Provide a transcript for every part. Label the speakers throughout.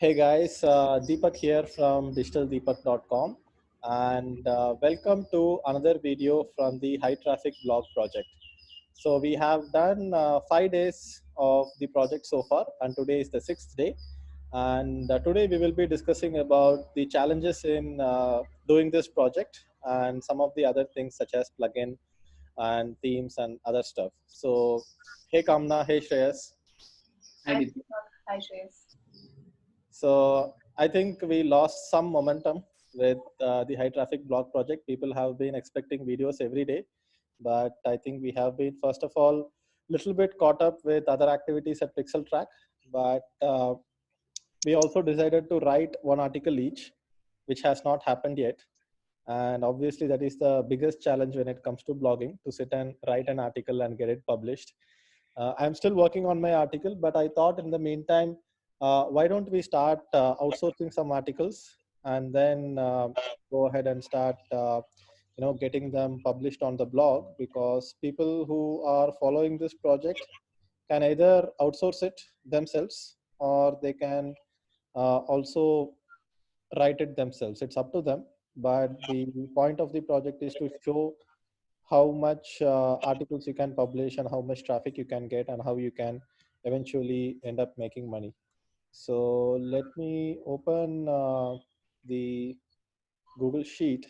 Speaker 1: Hey guys, Deepak here from digitaldeepak.com and welcome to another video from the HIghTraffic blog project. So we have done 5 days of the project so far and today is the 6th day. And today we will be discussing about the challenges in doing this project and some of the other things such as plugin and themes and other stuff. So hey Kamna, hey Shreyas.
Speaker 2: Hi, Deepak.
Speaker 3: Hi, Shreyas.
Speaker 1: So I think we lost some momentum with the HIghTraffic blog project. People have been expecting videos every day, but I think we have been, first of all, little bit caught up with other activities at Pixel Track. But we also decided to write one article each, which has not happened yet. And obviously that is the biggest challenge when it comes to blogging, to sit and write an article and get it published. I'm still working on my article, but I thought in the meantime, why don't we start outsourcing some articles and then go ahead and start getting them published on the blog, because people who are following this project can either outsource it themselves or they can also write it themselves. It's up to them, but the point of the project is to show how much articles you can publish and how much traffic you can get and how you can eventually end up making money. So let me open the Google Sheet.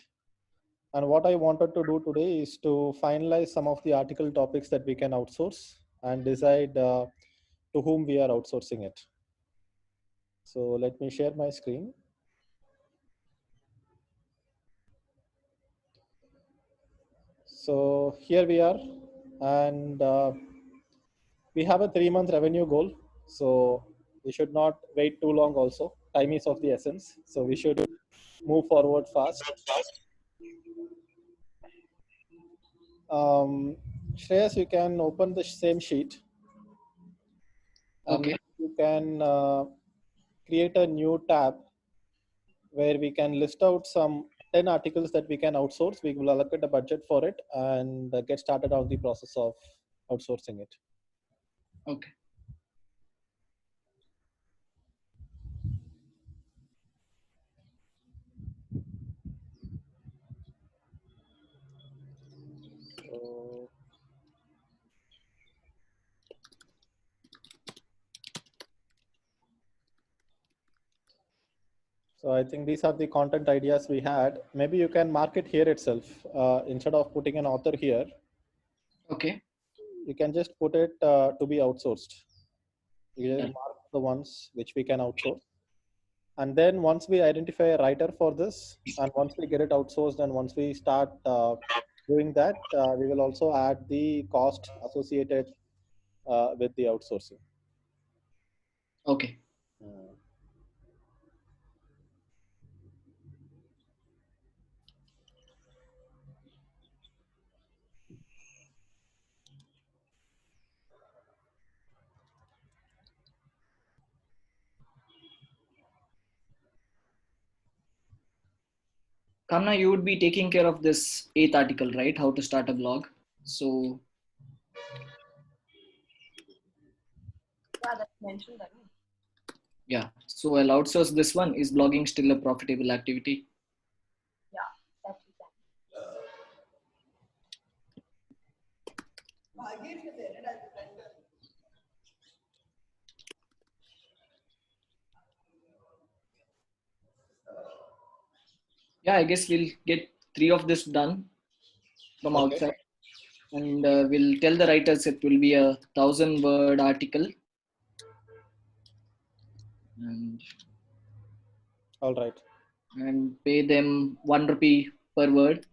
Speaker 1: And what I wanted to do today is to finalize some of the article topics that we can outsource and decide to whom we are outsourcing it. So let me share my screen. So here we are, and we have a 3-month revenue goal. So we should not wait too long also. Time is of the essence. So we should move forward fast. Shreyas, you can open the same sheet.
Speaker 2: Okay.
Speaker 1: You can create a new tab where we can list out some 10 articles that we can outsource. We will allocate a budget for it and get started on the process of outsourcing it.
Speaker 2: Okay.
Speaker 1: So I think these are the content ideas we had. Maybe you can mark it here itself. Instead of putting an author here,
Speaker 2: Okay.
Speaker 1: you can just put it to be outsourced. You just mark the ones which we can outsource. And then once we identify a writer for this, and once we get it outsourced, and once we start doing that, we will also add the cost associated with the outsourcing.
Speaker 2: Okay. Kamna, you would be taking care of this 8th article, right? How to start a blog. So
Speaker 3: Yeah, that's mentioned by me.
Speaker 2: yeah. So I'll outsource this one. Is blogging still a profitable activity?
Speaker 3: Yeah, that you can.
Speaker 2: Yeah, I guess we'll get 3 of this done from outside, and we'll tell the writers it will be a 1,000-word article. And
Speaker 1: All right.
Speaker 2: And pay them 1 rupee per word.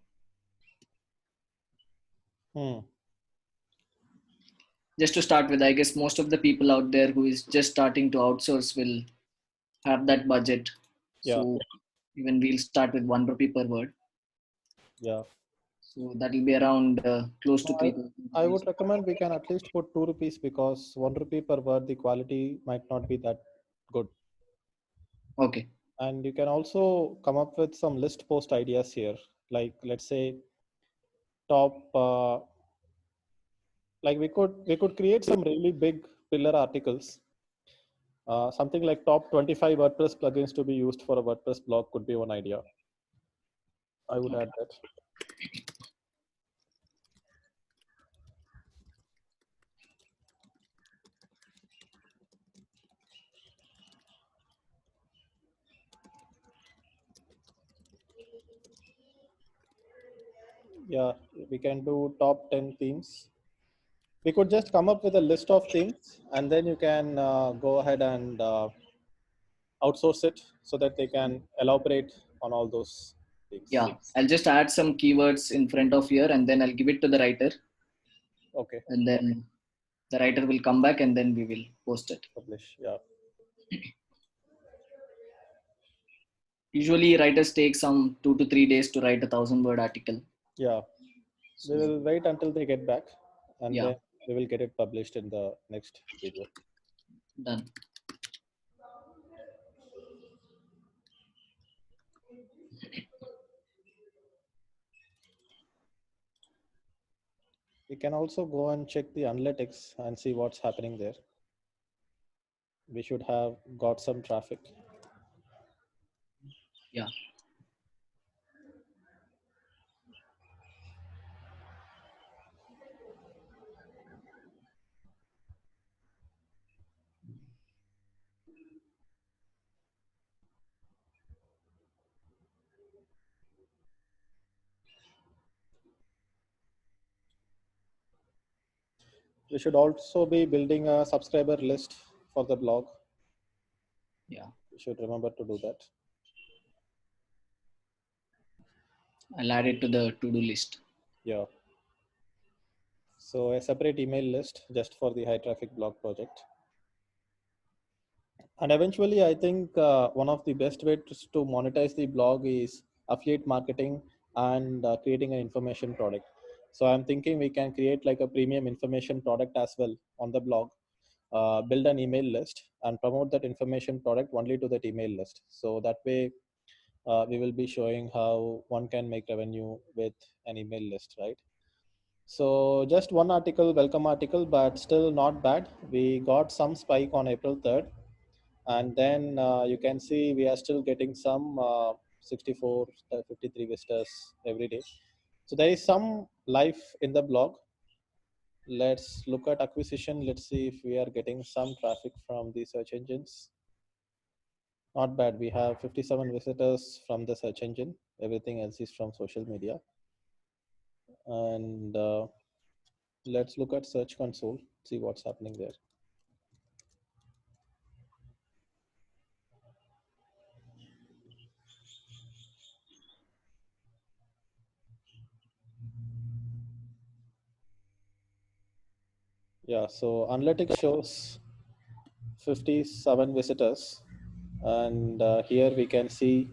Speaker 2: Just to start with, I guess most of the people out there who is just starting to outsource will have that budget.
Speaker 1: Yeah.
Speaker 2: So even we'll start with 1 rupee per word.
Speaker 1: Yeah.
Speaker 2: So that will be around close to 3.
Speaker 1: I would recommend we can at least put 2 rupees, because 1 rupee per word, the quality might not be that good.
Speaker 2: Okay.
Speaker 1: And you can also come up with some list post ideas here. Like, let's say top, like we could create some really big pillar articles. Something like top 25 WordPress plugins to be used for a WordPress blog could be one idea. I would add that. Yeah, we can do top 10 themes. We could just come up with a list of themes, and then you can go ahead and outsource it so that they can elaborate on all those themes.
Speaker 2: Yeah, I'll just add some keywords in front of here, and then I'll give it to the writer,
Speaker 1: Okay,
Speaker 2: and then the writer will come back, and then we will post it.
Speaker 1: publish. Yeah.
Speaker 2: Usually writers take some 2 to 3 days to write 1,000-word article.
Speaker 1: Yeah.
Speaker 2: So,
Speaker 1: We will wait until they get back, and
Speaker 2: yeah,
Speaker 1: then we will get it published in the next video.
Speaker 2: done.
Speaker 1: We can also go and check the analytics and see what's happening there. We should have got some traffic.
Speaker 2: Yeah.
Speaker 1: We should also be building a subscriber list for the blog.
Speaker 2: Yeah.
Speaker 1: We should remember to do that.
Speaker 2: I'll add it to the to-do list.
Speaker 1: Yeah. So a separate email list just for the high traffic blog project. And eventually, I think one of the best ways to monetize the blog is affiliate marketing and creating an information product. So I'm thinking we can create like a premium information product as well on the blog, build an email list and promote that information product only to that email list. So that way, we will be showing how one can make revenue with an email list, right? So just one article, welcome article, but still not bad. We got some spike on April 3rd. And then you can see we are still getting some 64, 53 visitors every day. So there is some life in the blog. Let's look at acquisition. Let's see if we are getting some traffic from the search engines. Not bad. We have 57 visitors from the search engine. Everything else is from social media. And let's look at search console, see what's happening there. Yeah, so analytics shows 57 visitors, and here we can see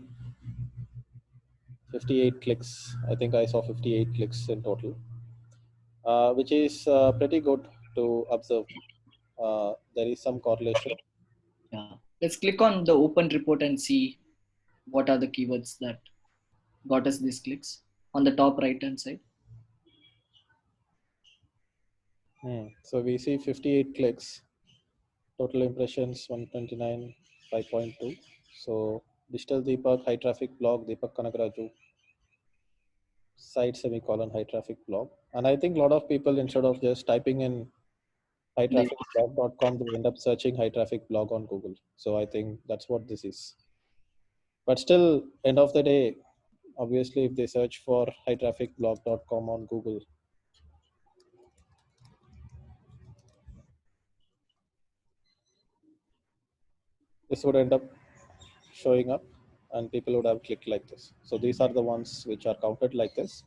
Speaker 1: 58 clicks. I think I saw 58 clicks in total, which is pretty good to observe. There is some correlation.
Speaker 2: Yeah. Let's click on the open report and see what are the keywords that got us these clicks on the top right hand side.
Speaker 1: So we see 58 clicks, total impressions 129, 5.2. So digital Deepak, high traffic blog, Deepak Kanagraju, site semicolon high traffic blog. And I think a lot of people, instead of just typing in hightrafficblog.com, they end up searching high traffic blog on Google. So I think that's what this is. But still, end of the day, obviously, if they search for hightrafficblog.com on Google, this would end up showing up and people would have clicked like this. So these are the ones which are counted like this,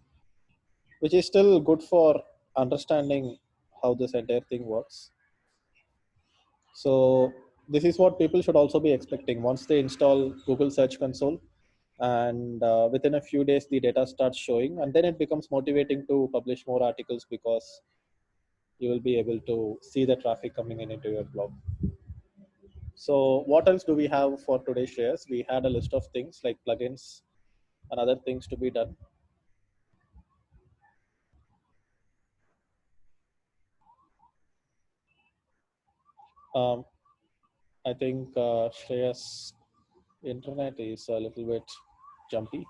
Speaker 1: which is still good for understanding how this entire thing works. So this is what people should also be expecting once they install Google Search Console, and within a few days the data starts showing, and then it becomes motivating to publish more articles because you will be able to see the traffic coming in into your blog. So what else do we have for today's shares? We had a list of things like plugins and other things to be done. Um, I think Shreya's internet is a little bit jumpy.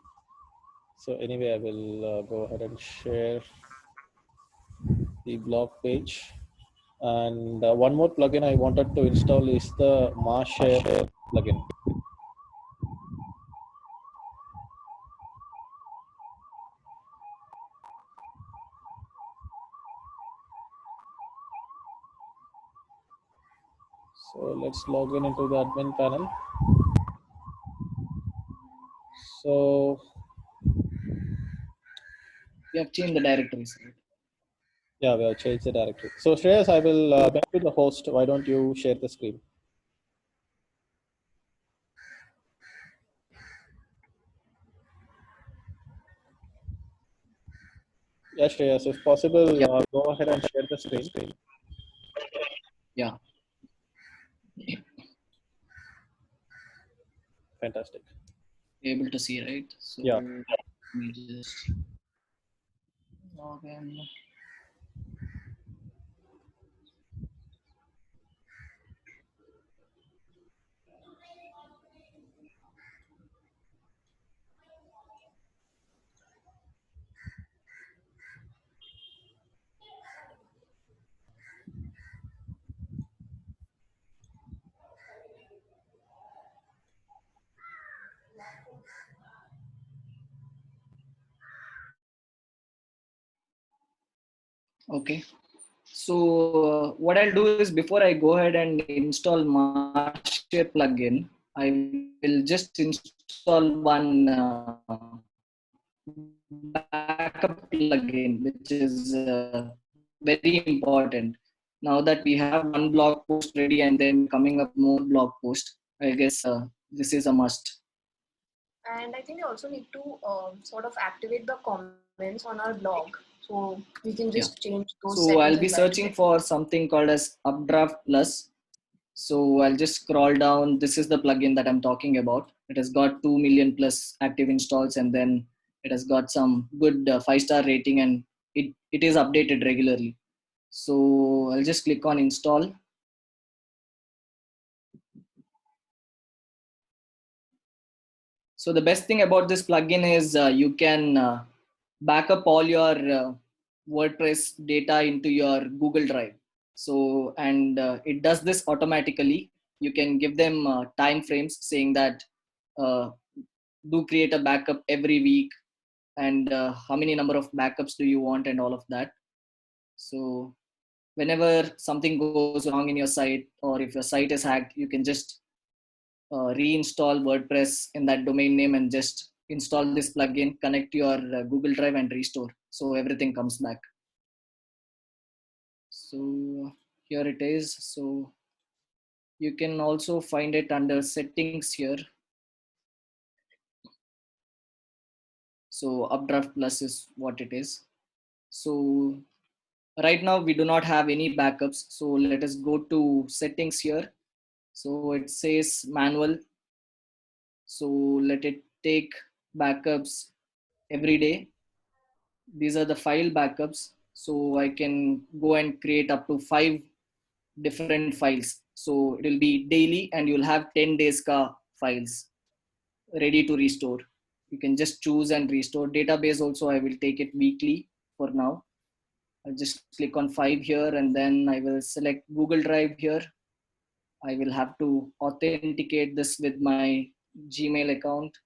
Speaker 1: So anyway, I will go ahead and share the blog page. And one more plugin I wanted to install is the Mashare plugin. So let's log in into the admin panel. So
Speaker 2: We have changed the directories. Right?
Speaker 1: yeah, we have changed the directory. So Shreyas, I will make you the host. Why don't you share the screen? Yeah, Shreyas, if possible, go ahead and share the screen.
Speaker 2: Yeah.
Speaker 1: Fantastic.
Speaker 2: Able to see, right? So
Speaker 1: Yeah.
Speaker 2: let me just log in. Okay. So what I'll do is before I go ahead and install Mashare plugin, I will just install one backup plugin, which is very important. Now that we have one blog post ready and then coming up more blog post, I guess this is a must.
Speaker 3: And I think we also need to sort of activate the comments on our blog. So we can just change those settings
Speaker 2: So I'll
Speaker 3: as
Speaker 2: be
Speaker 3: well.
Speaker 2: searching for something called as Updraft Plus. So I'll just scroll down. This is the plugin that I'm talking about. It has got 2 million plus active installs, and then it has got some good 5-star rating, and it is updated regularly. So I'll just click on install. So the best thing about this plugin is you can back up all your WordPress data into your Google Drive. So, and it does this automatically. You can give them time frames saying that uh, do create a backup every week, and how many number of backups do you want, and all of that. So whenever something goes wrong in your site, or if your site is hacked, you can just reinstall WordPress in that domain name and just install this plugin, connect your Google Drive and restore. So everything comes back. So here it is. So you can also find it under settings here. So Updraft Plus is what it is. So right now we do not have any backups. So let us go to settings here. So it says manual. So let it take backups every day. These are the file backups. So I can go and create up to 5 different files. So it will be daily and you'll have 10 days ka files ready to restore. You can just choose and restore. Database also I will take it weekly for now. I'll just click on 5 here, and then I will select Google Drive here. I will have to authenticate this with my Gmail account.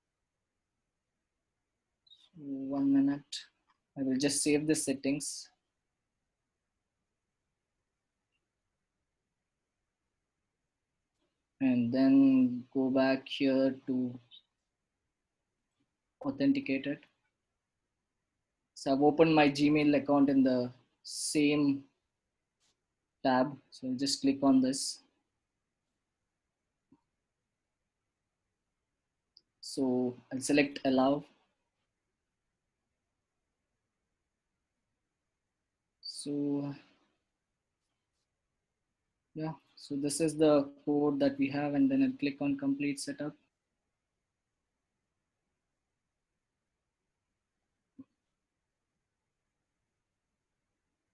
Speaker 2: 1 minute. I will just save the settings. And then go back here to authenticate it. So I've opened my Gmail account in the same tab. So I'll just click on this. So I'll select allow. So yeah, so this is the code that we have, and then I'll click on complete setup.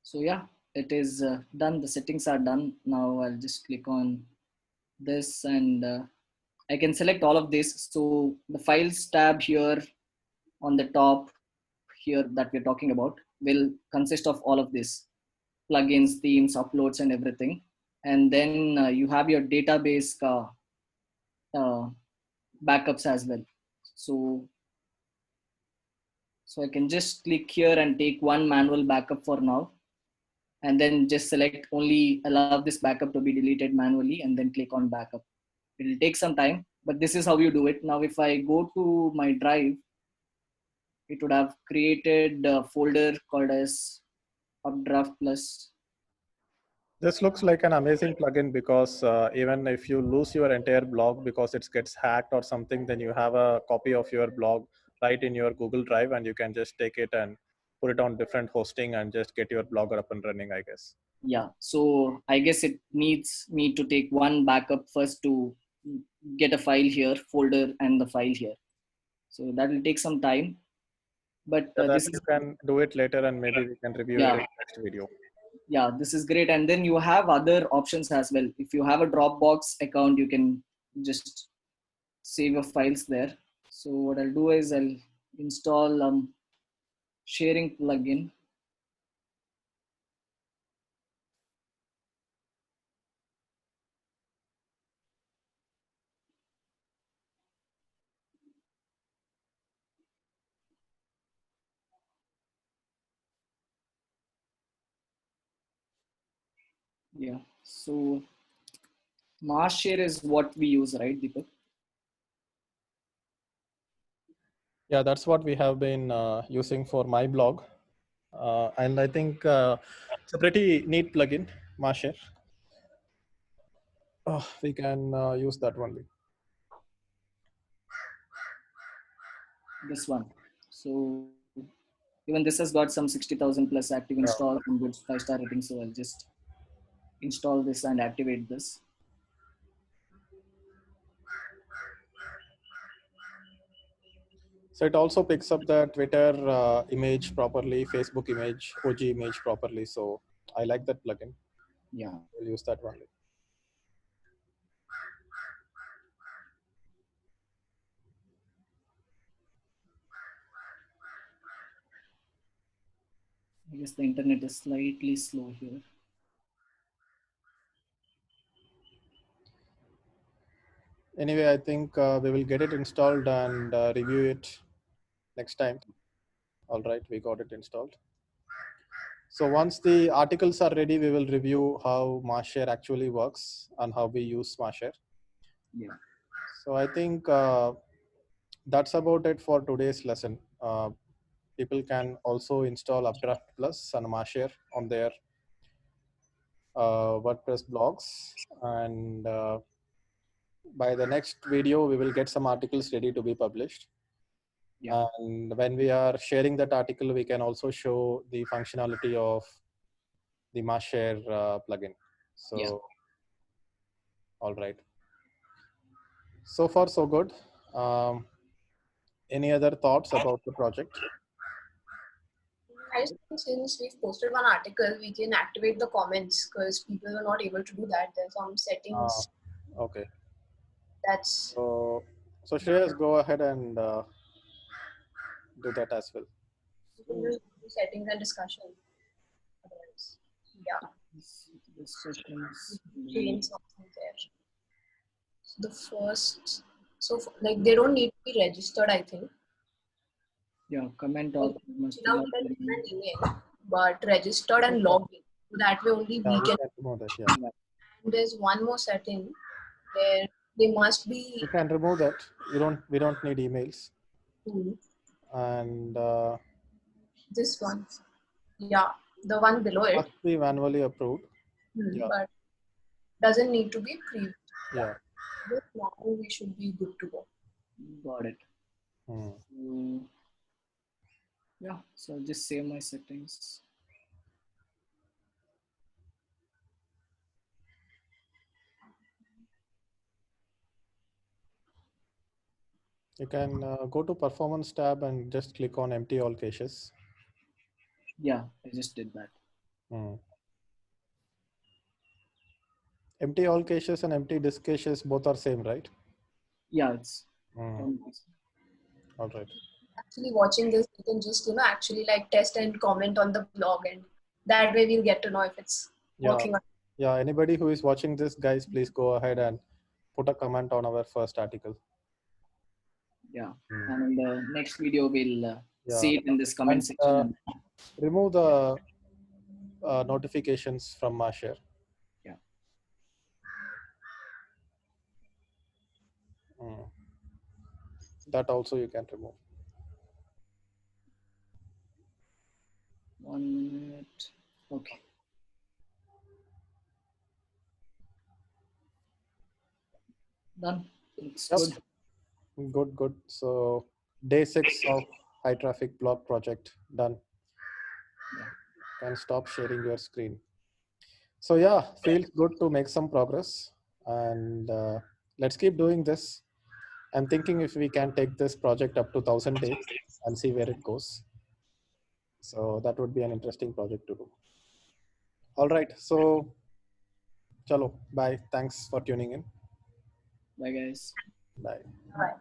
Speaker 2: So yeah, it is done. The settings are done. Now I'll just click on this, and I can select all of this. So the files tab here on the top here that we're talking about will consist of all of this: plugins, themes, uploads, and everything. And then you have your database uh, backups as well. So I can just click here and take one manual backup for now, and then just select only allow this backup to be deleted manually, and then click on backup. It will take some time, but this is how you do it. Now if I go to my drive, it would have created a folder called as Updraft Plus.
Speaker 1: This looks like an amazing plugin because even if you lose your entire blog because it gets hacked or something, then you have a copy of your blog right in your Google Drive, and you can just take it and put it on different hosting and just get your blog up and running, I guess.
Speaker 2: Yeah, so I guess it needs me to take one backup first to get a file here, folder, and the file here. So that will take some time, but
Speaker 1: So that
Speaker 2: this
Speaker 1: you
Speaker 2: is,
Speaker 1: can do it later and maybe we can review it
Speaker 2: yeah,
Speaker 1: in next video.
Speaker 2: yeah, this is great. And then you have other options as well. If you have a Dropbox account, you can just save your files there. So what I'll do is I'll install sharing plugin. Yeah, so Mashare is what we use, right, Deepak?
Speaker 1: Yeah, that's what we have been using for my blog. And I think it's a pretty neat plugin, Mashare. We can use that only.
Speaker 2: This one. So even this has got some 60,000 plus active installs and good 5-star rating. So I'll just install this and activate this.
Speaker 1: So it also picks up the Twitter image properly, Facebook image, OG image properly. So I like that plugin.
Speaker 2: Yeah.
Speaker 1: We'll use that only.
Speaker 2: I guess the internet is slightly slow here.
Speaker 1: Anyway, I think we will get it installed and review it next time. All right, we got it installed. So once the articles are ready, we will review how Mashare actually works and how we use Mashare.
Speaker 2: Yeah.
Speaker 1: So I think that's about it for today's lesson. People can also install Updraft Plus and Mashare on their WordPress blogs, and by the next video we will get some articles ready to be published.
Speaker 2: Yeah.
Speaker 1: And when we are sharing that article, we can also show the functionality of the Mashare plugin. So
Speaker 2: Yeah.
Speaker 1: all right, so far so good. Any other thoughts about the project?
Speaker 3: I just think since we've posted one article, we can activate the comments because people are not able to do that. There's some settings
Speaker 1: Okay,
Speaker 3: that's
Speaker 1: so Shreyas, go ahead and do that as well.
Speaker 3: you can just do settings and discussion. Otherwise, yeah,
Speaker 2: This sessions.
Speaker 3: change something there. So the first, like they don't need to be registered, I think.
Speaker 2: Yeah, comment
Speaker 3: Like,
Speaker 2: all must
Speaker 3: now we can send an email, but registered and logged in. So that way only
Speaker 1: Yeah,
Speaker 3: we
Speaker 1: we
Speaker 3: can.
Speaker 1: can remove that. Yeah,
Speaker 2: Yeah.
Speaker 3: And there's one more setting where they must be.
Speaker 1: we can remove that. We don't need emails.
Speaker 3: Hmm,
Speaker 1: And
Speaker 3: this one, yeah, the one below it,
Speaker 1: must be manually approved. Yeah.
Speaker 3: but doesn't need to be pre.
Speaker 1: Yeah.
Speaker 3: This now we should be good to go.
Speaker 2: Got it.
Speaker 1: Hmm.
Speaker 2: So, yeah, so I'll just save my settings.
Speaker 1: You can go to performance tab and just click on empty all caches.
Speaker 2: Yeah, I just did that.
Speaker 1: Hmm. Empty all caches and empty disk caches both are same, right?
Speaker 2: Yeah, it's
Speaker 1: All right.
Speaker 3: Actually watching this, we can just, actually like test and comment on the blog, and that way we'll get to know if it's
Speaker 1: Yeah.
Speaker 3: working.
Speaker 1: Yeah. Anybody who is watching this, guys, please go ahead and put a comment on our first article.
Speaker 2: Yeah. And in the next video, we'll
Speaker 1: Yeah.
Speaker 2: see it in this comment
Speaker 1: And
Speaker 2: section.
Speaker 1: remove the notifications from Mashare.
Speaker 2: Yeah.
Speaker 1: That also you can remove.
Speaker 2: 1 minute. Okay. Done. Looks
Speaker 1: Yep.
Speaker 2: good.
Speaker 1: Good. So day 6 of HIghTraffic blog project done.
Speaker 2: Yeah.
Speaker 1: Can stop sharing your screen. So yeah, feels good to make some progress, and let's keep doing this. I'm thinking if we can take this project up to 1,000 days and see where it goes. So that would be an interesting project to do. All right. So chalo, bye. Thanks for tuning in.
Speaker 2: Bye, guys.
Speaker 1: Bye.
Speaker 3: Right.